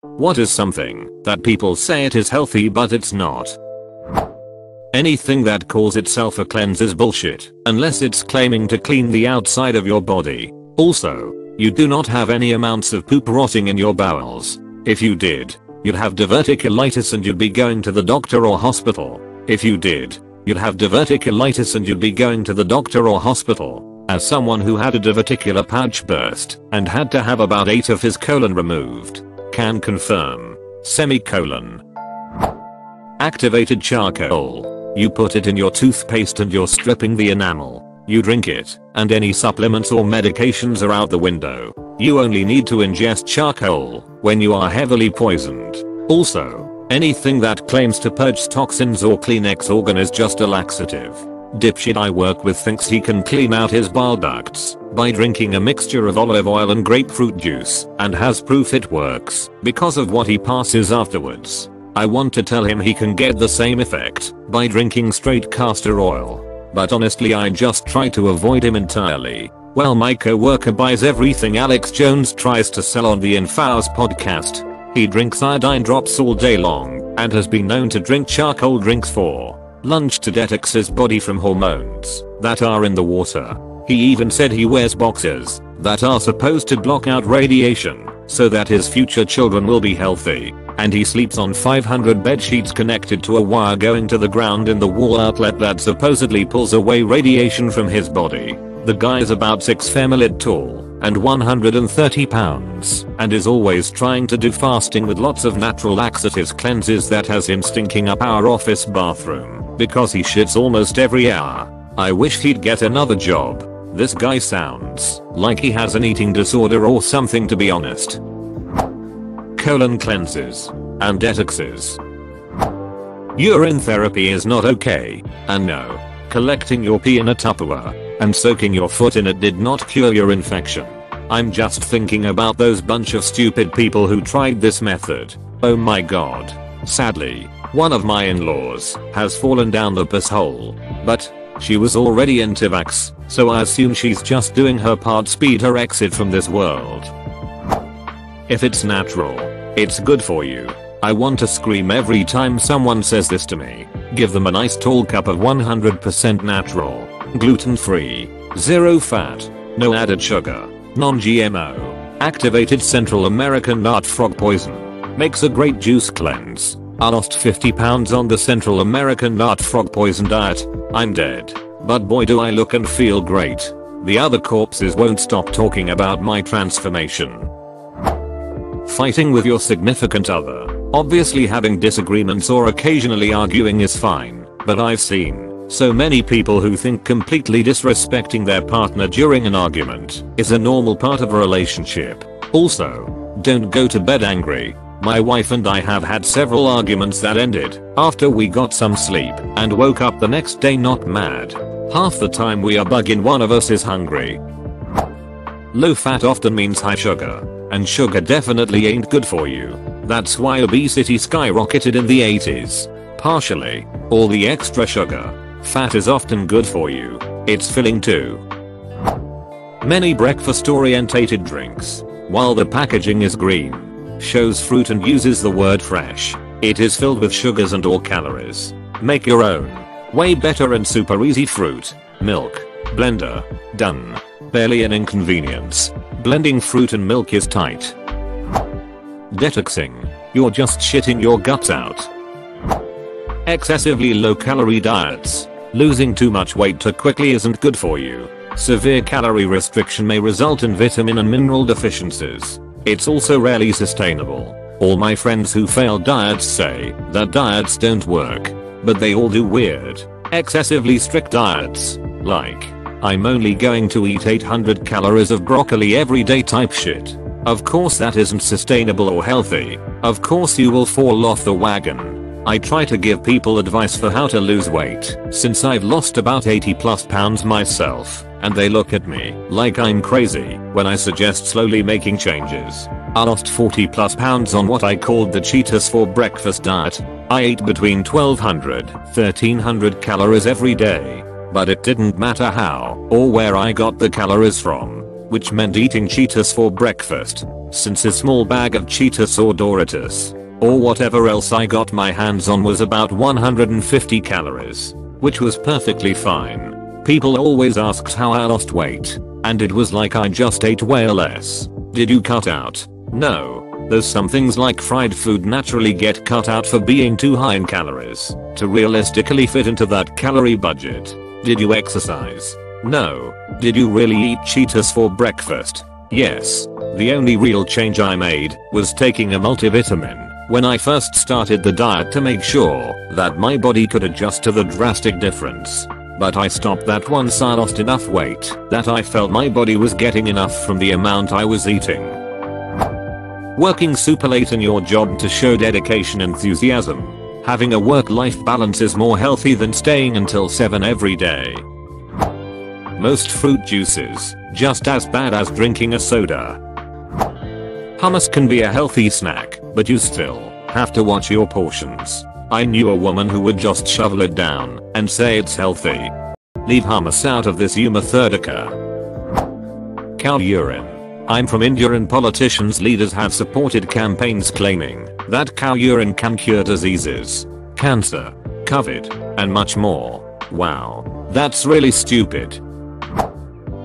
What is something that people say it is healthy but it's not? Anything that calls itself a cleanse is bullshit, unless it's claiming to clean the outside of your body. Also, you do not have any amounts of poop rotting in your bowels. If you did, you'd have diverticulitis and you'd be going to the doctor or hospital. If you did, you'd have diverticulitis and you'd be going to the doctor or hospital. As someone who had a diverticular pouch burst and had to have about 8 of his colon removed, can confirm. Semicolon. Activated charcoal. You put it in your toothpaste and you're stripping the enamel. You drink it, and any supplements or medications are out the window. You only need to ingest charcoal when you are heavily poisoned. Also, anything that claims to purge toxins or clean ex-organ is just a laxative. Dipshit I work with thinks he can clean out his bile ducts by drinking a mixture of olive oil and grapefruit juice and has proof it works because of what he passes afterwards. I want to tell him he can get the same effect by drinking straight castor oil. But honestly I just try to avoid him entirely. Well, my co-worker buys everything Alex Jones tries to sell on the Infows podcast. He drinks iodine drops all day long and has been known to drink charcoal drinks for lunch to detox his body from hormones that are in the water. He even said he wears boxers that are supposed to block out radiation so that his future children will be healthy. And he sleeps on 500 bed sheets connected to a wire going to the ground in the wall outlet that supposedly pulls away radiation from his body. The guy is about 6 feet tall and 130 pounds and is always trying to do fasting with lots of natural laxatives cleanses that has him stinking up our office bathroom because he shits almost every hour. I wish he'd get another job. This guy sounds like he has an eating disorder or something, to be honest. Colon cleanses and detoxes. Urine therapy is not okay, and no, collecting your pee in a Tupperware and soaking your foot in it did not cure your infection. I'm just thinking about those bunch of stupid people who tried this method. Oh my god. Sadly, one of my in-laws has fallen down the piss hole, but she was already anti-vax, so I assume she's just doing her part to speed her exit from this world. If it's natural, it's good for you. I want to scream every time someone says this to me. Give them a nice tall cup of 100% natural, gluten-free, zero fat, no added sugar, non-GMO, activated Central American nut frog poison. Makes a great juice cleanse. I lost 50 pounds on the Central American nut frog poison diet. I'm dead. But boy do I look and feel great. The other corpses won't stop talking about my transformation. Fighting with your significant other. Obviously having disagreements or occasionally arguing is fine, but I've seen so many people who think completely disrespecting their partner during an argument is a normal part of a relationship. Also, don't go to bed angry. My wife and I have had several arguments that ended after we got some sleep and woke up the next day not mad. Half the time we are bugging one of us is hungry. Low fat often means high sugar, and sugar definitely ain't good for you. That's why obesity skyrocketed in the 80s. Partially, all the extra sugar. Fat is often good for you. It's filling too. Many breakfast-orientated drinks, while the packaging is green, shows fruit and uses the word fresh. It is filled with sugars and or calories. Make your own. Way better and super easy fruit, milk, blender, done. Barely an inconvenience. Blending fruit and milk is tight. Detoxing. You're just shitting your guts out. Excessively low calorie diets. Losing too much weight too quickly isn't good for you. Severe calorie restriction may result in vitamin and mineral deficiencies. It's also rarely sustainable. All my friends who fail diets say that diets don't work, but they all do weird, excessively strict diets, like, I'm only going to eat 800 calories of broccoli every day type shit. Of course that isn't sustainable or healthy. Of course you will fall off the wagon. I try to give people advice for how to lose weight since I've lost about 80+ pounds myself, and they look at me like I'm crazy when I suggest slowly making changes. I lost 40+ pounds on what I called the Cheetahs for breakfast diet. I ate between 1200-1300 calories every day. But it didn't matter how or where I got the calories from. which meant eating Cheetos for breakfast, since a small bag of Cheetos or Doritos, or whatever else I got my hands on was about 150 calories, which was perfectly fine. People always asked how I lost weight, and it was like I just ate way less. Did you cut out? No. Though some things like fried food naturally get cut out for being too high in calories to realistically fit into that calorie budget. Did you exercise? No. Did you really eat Cheetos for breakfast? Yes. The only real change I made was taking a multivitamin when I first started the diet to make sure that my body could adjust to the drastic difference. But I stopped that once I lost enough weight that I felt my body was getting enough from the amount I was eating. Working super late in your job to show dedication and enthusiasm. Having a work-life balance is more healthy than staying until 7 every day. Most fruit juices, just as bad as drinking a soda. Hummus can be a healthy snack, but you still have to watch your portions. I knew a woman who would just shovel it down and say it's healthy. Leave hummus out of this Thirdica. Cow urine. I'm from India and politicians leaders have supported campaigns claiming that cow urine can cure diseases, cancer, COVID, and much more. Wow, that's really stupid.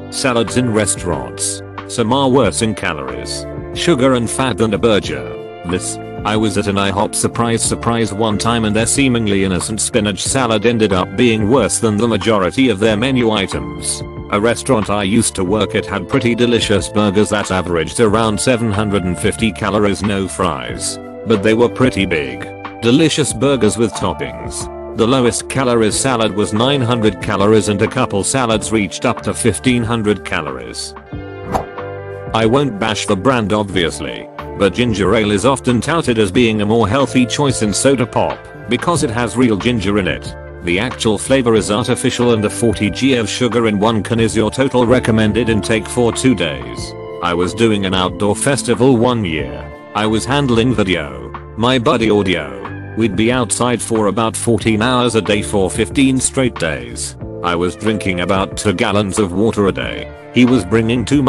Salads in restaurants. Some are worse in calories, sugar and fat than a burger. I was at an IHOP surprise one time and their seemingly innocent spinach salad ended up being worse than the majority of their menu items. A restaurant I used to work at had pretty delicious burgers that averaged around 750 calories, no fries. But they were pretty big. Delicious burgers with toppings. The lowest calories salad was 900 calories and a couple salads reached up to 1500 calories. I won't bash the brand obviously, but ginger ale is often touted as being a more healthy choice in soda pop because it has real ginger in it. The actual flavor is artificial and the 40 g of sugar in 1 can is your total recommended intake for 2 days. I was doing an outdoor festival one year. I was handling video, my buddy audio. We'd be outside for about 14 hours a day for 15 straight days. I was drinking about 2 gallons of water a day. He was bringing 2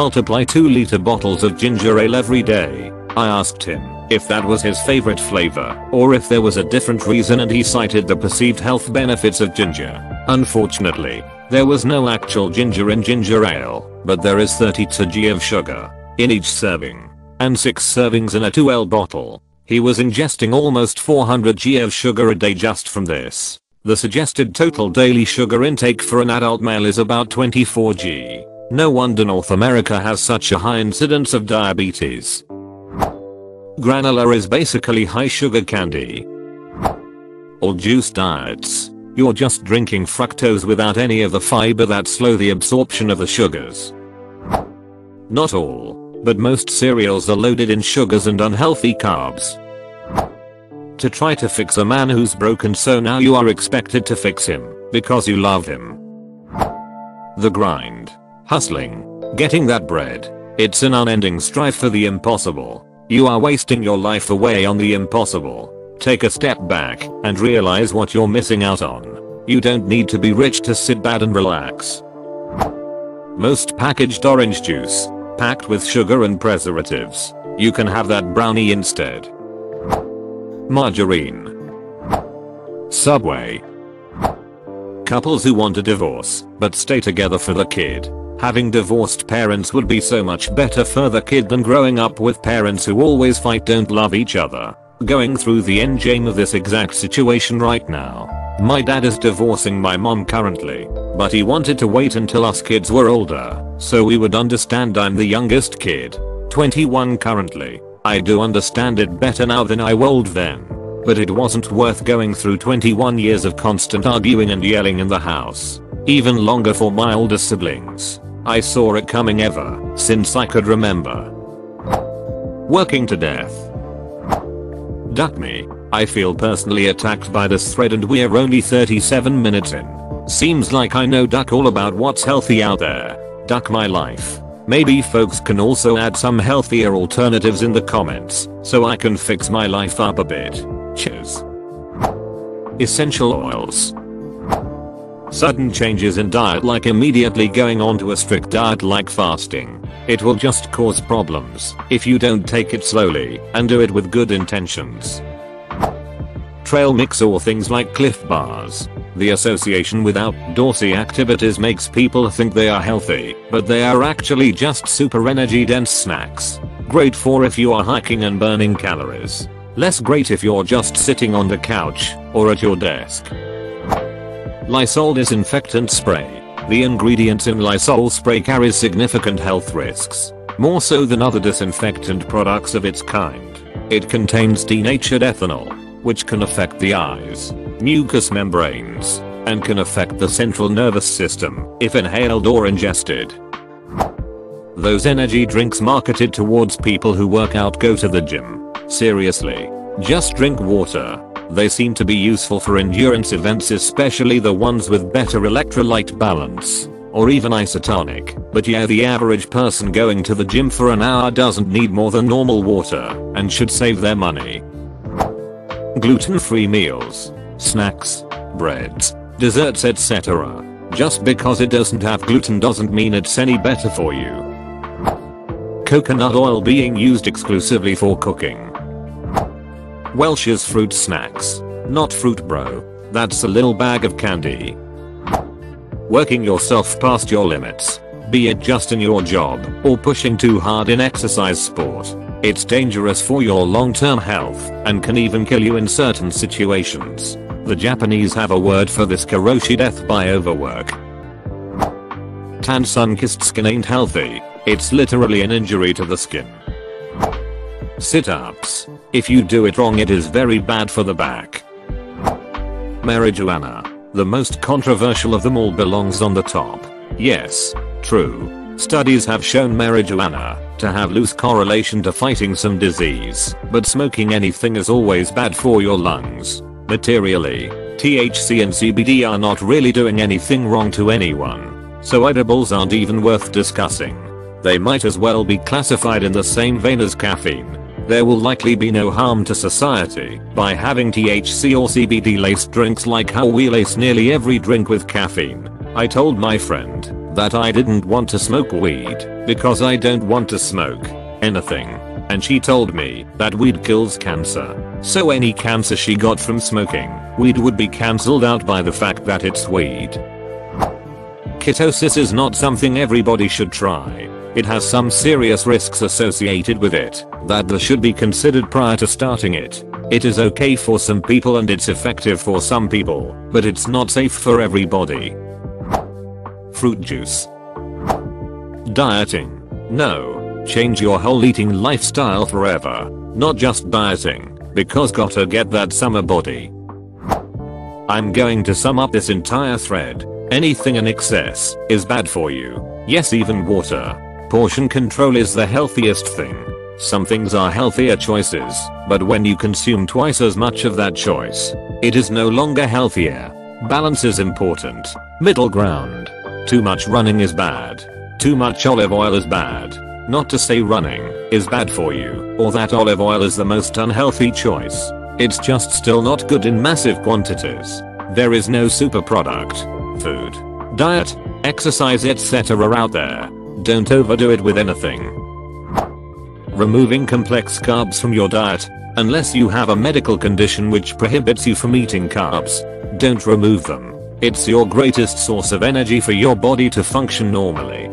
liter bottles of ginger ale every day. I asked him if that was his favorite flavor or if there was a different reason and he cited the perceived health benefits of ginger. Unfortunately, there was no actual ginger in ginger ale, but there is 32 g of sugar in each serving and 6 servings in a 2L bottle. He was ingesting almost 400 g of sugar a day just from this. The suggested total daily sugar intake for an adult male is about 24 g. No wonder North America has such a high incidence of diabetes. Granola is basically high sugar candy. All juice diets. You're just drinking fructose without any of the fiber that slow the absorption of the sugars. Not all, but most cereals are loaded in sugars and unhealthy carbs. To try to fix a man who's broken, so now you are expected to fix him because you love him. The grind. Hustling. Getting that bread. It's an unending strive for the impossible. You are wasting your life away on the impossible. Take a step back and realize what you're missing out on. You don't need to be rich to sit back and relax. Most packaged orange juice, packed with sugar and preservatives. You can have that brownie instead. Margarine. Subway. Couples who want a divorce but stay together for the kid. Having divorced parents would be so much better for the kid than growing up with parents who always fight, don't love each other. Going through the endgame of this exact situation right now. My dad is divorcing my mom currently, but he wanted to wait until us kids were older, so we would understand. I'm the youngest kid, 21 currently. I do understand it better now than I would then. But it wasn't worth going through 21 years of constant arguing and yelling in the house. Even longer for my older siblings. I saw it coming ever since I could remember. Working to death. Duck me. I feel personally attacked by this thread and we're only 37 minutes in. Seems like I know duck all about what's healthy out there. Duck my life. Maybe folks can also add some healthier alternatives in the comments so I can fix my life up a bit. Cheers. Essential oils. Sudden changes in diet, like immediately going on to a strict diet like fasting, it will just cause problems if you don't take it slowly and do it with good intentions. Trail mix or things like Cliff Bars. The association with outdoorsy activities makes people think they are healthy, but they are actually just super energy dense snacks. Great for if you are hiking and burning calories. Less great if you're just sitting on the couch or at your desk. Lysol disinfectant spray. The ingredients in Lysol spray carries significant health risks, more so than other disinfectant products of its kind. It contains denatured ethanol, which can affect the eyes, mucous membranes, and can affect the central nervous system if inhaled or ingested. Those energy drinks marketed towards people who work out go to the gym. Seriously, just drink water. They seem to be useful for endurance events, especially the ones with better electrolyte balance, or even isotonic, but yeah, the average person going to the gym for an hour doesn't need more than normal water and should save their money. Gluten-free meals, snacks, breads, desserts, etc. Just because it doesn't have gluten doesn't mean it's any better for you. Coconut oil being used exclusively for cooking. Welch's fruit snacks. Not fruit bro. That's a little bag of candy. Working yourself past your limits. Be it just in your job or pushing too hard in exercise sport. It's dangerous for your long-term health and can even kill you in certain situations. The Japanese have a word for this: karoshi, death by overwork. Tan sun-kissed skin ain't healthy. It's literally an injury to the skin. Sit-ups. If you do it wrong, it is very bad for the back. Marijuana. The most controversial of them all belongs on the top. Yes, true. Studies have shown marijuana to have loose correlation to fighting some disease, but smoking anything is always bad for your lungs. Materially, THC and CBD are not really doing anything wrong to anyone, so edibles aren't even worth discussing. They might as well be classified in the same vein as caffeine. There will likely be no harm to society by having THC or CBD laced drinks, like how we lace nearly every drink with caffeine. I told my friend that I didn't want to smoke weed because I don't want to smoke anything, and she told me that weed kills cancer. So any cancer she got from smoking weed would be cancelled out by the fact that it's weed. Ketosis is not something everybody should try. It has some serious risks associated with it that should be considered prior to starting it. It is okay for some people and it's effective for some people, but it's not safe for everybody. Fruit juice. Dieting. No. Change your whole eating lifestyle forever. Not just dieting, because gotta get that summer body. I'm going to sum up this entire thread. Anything in excess is bad for you. Yes, even water. Portion control is the healthiest thing. Some things are healthier choices, but when you consume twice as much of that choice, it is no longer healthier. Balance is important. Middle ground. Too much running is bad. Too much olive oil is bad. Not to say running is bad for you, or that olive oil is the most unhealthy choice. It's just still not good in massive quantities. There is no super product, food, diet, exercise, etc. out there. Don't overdo it with anything. Removing complex carbs from your diet. Unless you have a medical condition which prohibits you from eating carbs, don't remove them. It's your greatest source of energy for your body to function normally.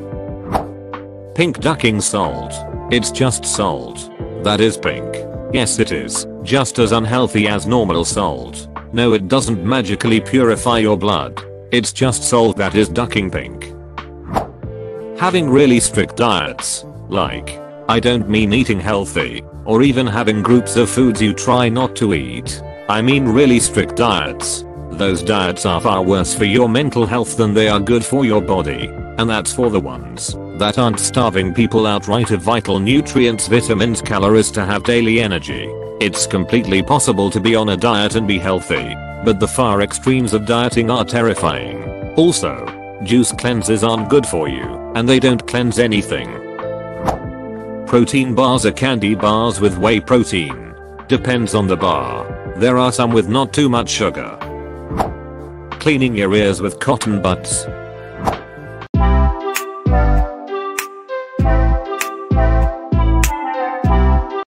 Pink ducking salt. It's just salt that is pink. Yes, it is just as unhealthy as normal salt. No, it doesn't magically purify your blood. It's just salt that is ducking pink. Having really strict diets, like, I don't mean eating healthy, or even having groups of foods you try not to eat. I mean really strict diets. Those diets are far worse for your mental health than they are good for your body, and that's for the ones that aren't starving people outright of vital nutrients, vitamins, calories to have daily energy. It's completely possible to be on a diet and be healthy, but the far extremes of dieting are terrifying. Also, juice cleanses aren't good for you, and they don't cleanse anything. Protein bars are candy bars with whey protein. Depends on the bar. There are some with not too much sugar. cleaning your ears with cotton buds.